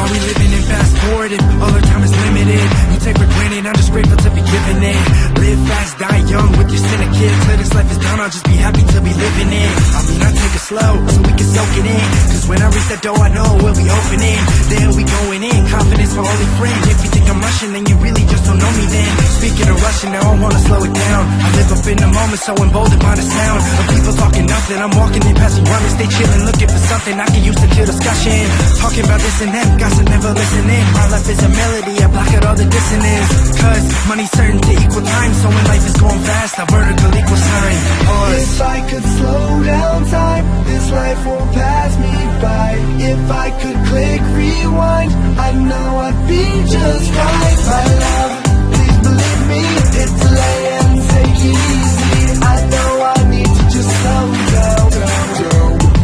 Are we living in fast forward if all our time is limited? You take for granted, I'm just grateful to be given it. Live fast, die young with your cynic kids. Till this life is done, I'll just be happy to be living it. I mean, I take it slow so we can soak it in, cause when I reach that door I know we'll be opening. Then we going in, confidence my only friend. If you think I'm rushing, then you really just don't know me then. Speaking of rushing, now I wanna slow it down. I live up in the moment, so emboldened by the sound of people talking nothing. I'm walking in past me running, stay chilling, looking for something I can use to kill discussion. Talking about this and that, gossip never listening. My life is a melody, I block out all the dissonance. Cause money's certain to equal time, so when life is going fast, a vertical equal sign. Pause. If I could slow down time, this life won't pass me by. If I could click rewind, I know I'd be just fine. My love, please believe me, hit delay and take it easy. I know I need to just slow down.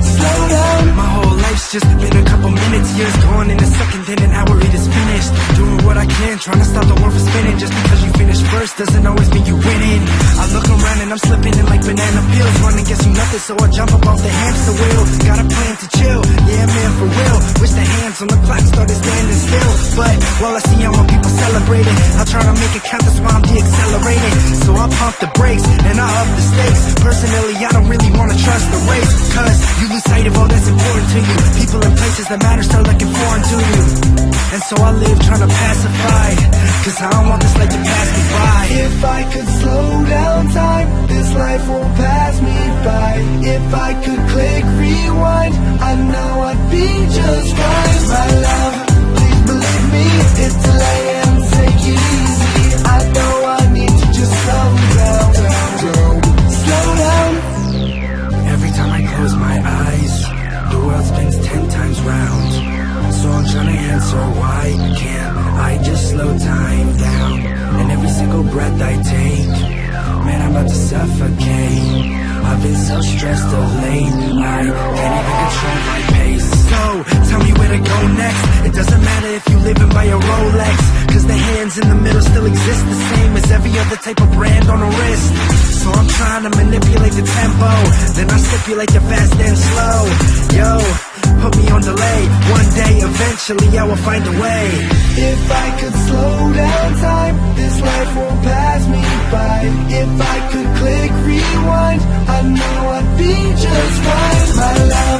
Slow down. My whole life's just been a couple minutes, years gone in a second, then an hour it is finished. Doing what I can, trying to stop the world from spinning. Just because you finish first doesn't always mean you winning. I look around and I'm slipping in like banana peels, running gets you nothing, so I jump up off the hamster wheel. Got a plan to chill, yeah man, for real. Wish the hands on the clock started standing still, but while I see all my people celebrating, I'll try to make it count, that's why I'm de-accelerating. So I pump the brakes and I up the stakes. Personally, I don't really wanna trust the race, cause you lose sight of all that's important to you. People and places that matter start looking foreign to you. And so I live trying to pacify, cause I don't want this life to pass me by. If I could slow down time, this life won't pass me by. If I could click rewind, I know I'd be just fine. My love, please believe me, hit delay and take it easy. I know I need to just slow down. Slow down. Every time I close my eyes, the world spins 10 times round. So I'm trying to answer why can't I just slow time down? And every single breath I take, man, I'm about to suffocate. I've been so stressed of late, I can't even control my pace. So, tell me where to go next. It doesn't matter if you living by a Rolex, cause the hands in the middle still exist, the same as every other type of brand on a wrist. So I'm trying to manipulate the tempo, then I stipulate the fast and slow. Yo, put me on delay, one day eventually I will find a way. If I could slow down time, this life won't pass me by. If I could click rewind, I know I'd be just fine. My love,